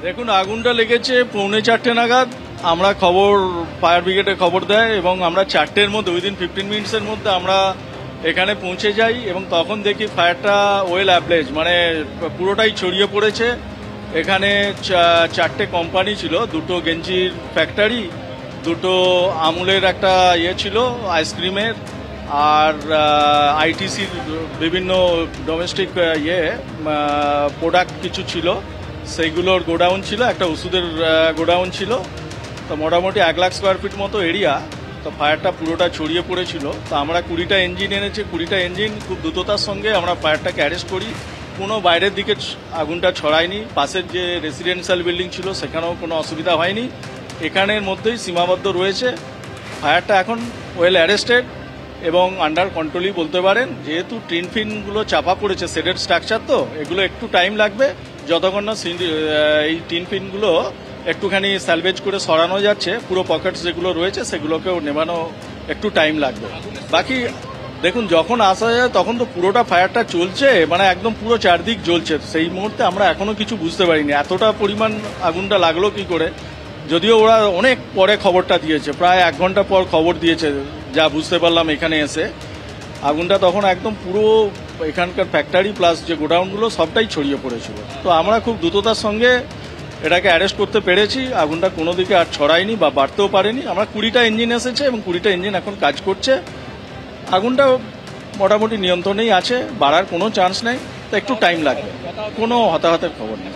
দেখুন, আগুনটা লেগেছে 3:45 নাগাদ। আমরা ফায়ার ব্রিগেডে খবর দেয় এবং আমরা 4টের মধ্যে উইদিন 15 মিনিটসের মধ্যে আমরা এখানে পৌঁছে যাই এবং তখন দেখি ফায়ারটা ওয়েল অ্যাবলেজ, মানে পুরোটাই ছড়িয়ে পড়েছে। এখানে 4টে কোম্পানি ছিল, 2টো গেঞ্জির ফ্যাক্টরি, 2টো আমুলের একটা ছিল আইসক্রিমের, আর আইটিসির বিভিন্ন ডোমেস্টিক প্রোডাক্ট কিছু ছিল, সেইগুলোর গোডাউন ছিল, একটা ওষুধের গোডাউন ছিল। তো মোটামুটি 1 লাখ স্কোয়ার ফিট মতো এরিয়া। তো ফায়ারটা পুরোটা ছড়িয়ে পড়েছিল। তো আমরা 20টা ইঞ্জিন এনেছি, 20টা ইঞ্জিন খুব দ্রুততার সঙ্গে আমরা ফায়ারটাকে অ্যারেস্ট করি। কোনো বাইরের দিকে আগুনটা ছড়ায়নি। পাশের যে রেসিডেন্সিয়াল বিল্ডিং ছিল সেখানেও কোনো অসুবিধা হয়নি। এখানের মধ্যেই সীমাবদ্ধ রয়েছে। ফায়ারটা এখন ওয়েল অ্যারেস্টেড এবং আন্ডার কন্ট্রোলই বলতে পারেন। যেহেতু টিন ফিনগুলো চাপা পড়েছে, শেডেড স্ট্রাকচার, তো এগুলো একটু টাইম লাগবে। যতক্ষণ না এই টিন ফিনগুলো একটুখানি স্যালভেজ করে সরানো যাচ্ছে, পুরো পকেটস যেগুলো রয়েছে সেগুলোকেও নেভানো একটু টাইম লাগবে। বাকি দেখুন, যখন আসা যায় তখন তো পুরোটা ফায়ারটা চলছে, মানে একদম পুরো চারদিক জ্বলছে। সেই মুহূর্তে আমরা এখনো কিছু বুঝতে পারিনি এতটা পরিমাণ আগুনটা লাগলো কি করে। যদিও ওরা অনেক পরে খবরটা দিয়েছে, প্রায় 1 ঘন্টা পর খবর দিয়েছে, যা বুঝতে পারলাম এখানে এসে। আগুনটা তখন একদম পুরো এখানকার ফ্যাক্টরি প্লাস যে গোডাউনগুলো সবটাই ছড়িয়ে পড়েছিল। তো আমরা খুব দ্রুততার সঙ্গে এটাকে অ্যারেস্ট করতে পেরেছি। আগুনটা কোনো দিকে আর ছড়ায়নি বা বাড়তেও পারেনি। আমরা 20টা ইঞ্জিন এসেছে এবং 20টা ইঞ্জিন এখন কাজ করছে। আগুনটা মোটামুটি নিয়ন্ত্রণেই আছে, বাড়ার কোনো চান্স নেই। তো একটু টাইম লাগবে, কোনো হতাহতের খবর নেই।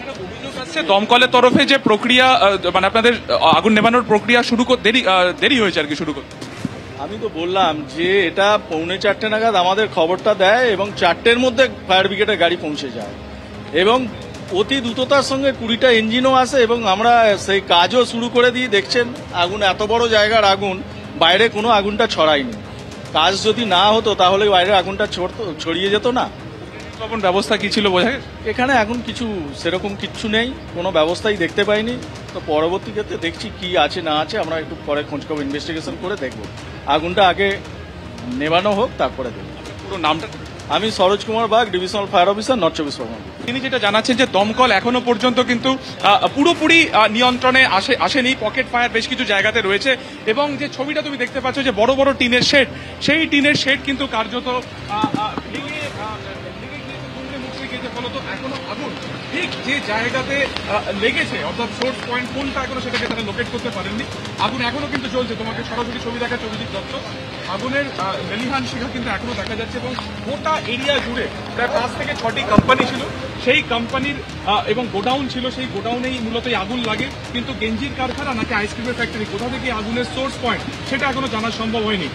দমকলের তরফে যে প্রক্রিয়া, মানে আপনাদের আগুন নেভানোর প্রক্রিয়া দেরি হয়েছে আর কি শুরু করতে। আমি তো বললাম যে এটা 3:45 নাগাদ আমাদের খবরটা দেয় এবং 4টের মধ্যে ফায়ার ব্রিগেডের গাড়ি পৌঁছে যায় এবং অতি দ্রুততার সঙ্গে 20টা ইঞ্জিনও আসে এবং আমরা সেই কাজও শুরু করে দিই। দেখছেন, আগুন এত বড় জায়গার আগুন, বাইরে কোনো আগুনটা ছড়ায়নি। কাজ যদি না হতো তাহলে বাইরে আগুনটা ছড়িয়ে যেত না। ব্যবস্থা কি ছিল বোঝা গেছে? এখানে এখন কিছু সেরকম কিচ্ছু নেই, কোনো ব্যবস্থাই দেখতে পাইনি। তো পরবর্তী ক্ষেত্রে দেখছি কি আছে না আছে, আমরা একটু পরে খোঁজখবর ইনভেস্টিগেশন করে দেখব। আগুনটা আগে নেভানো হোক, তারপরে দেখব। পুরো নামটা? আমি Saroj Kumar Bag, divisional fire officer, north 24 Pargana. তিনি যেটা জানাচ্ছেন যে দমকল এখনো পর্যন্ত কিন্তু পুরোপুরি নিয়ন্ত্রণে আসেনি। পকেট ফায়ার বেশ কিছু জায়গাতে রয়েছে এবং যে ছবিটা তুমি দেখতে পাচ্ছ যে বড় বড় টিনের শেড, সেই টিনের শেড কিন্তু কার্যত ফলত এখনো আগুন ঠিক যে জায়গাতে লেগেছে, অর্থাৎ সোর্স পয়েন্ট কোনটা এখনো সেটাকে তারা লোকেট করতে পারেননি। আগুন এখনো কিন্তু চলছে। তোমাকে সরাসরি ছবি দেখাচ্ছে অভিজিৎ দত্ত। আগুনের লেলিহান শিখা কিন্তু এখনো দেখা যাচ্ছে এবং গোটা এরিয়া জুড়ে প্রায় 5 থেকে 6টি কোম্পানি ছিল, সেই কোম্পানির এবং গোডাউন ছিল, সেই গোডাউনেই মূলত আগুন লাগে। কিন্তু গেঞ্জির কারখানা নাকি আইসক্রিমের ফ্যাক্টরি, কোথা থেকে আগুনের সোর্স পয়েন্ট সেটা এখনো জানা সম্ভব হয়নি।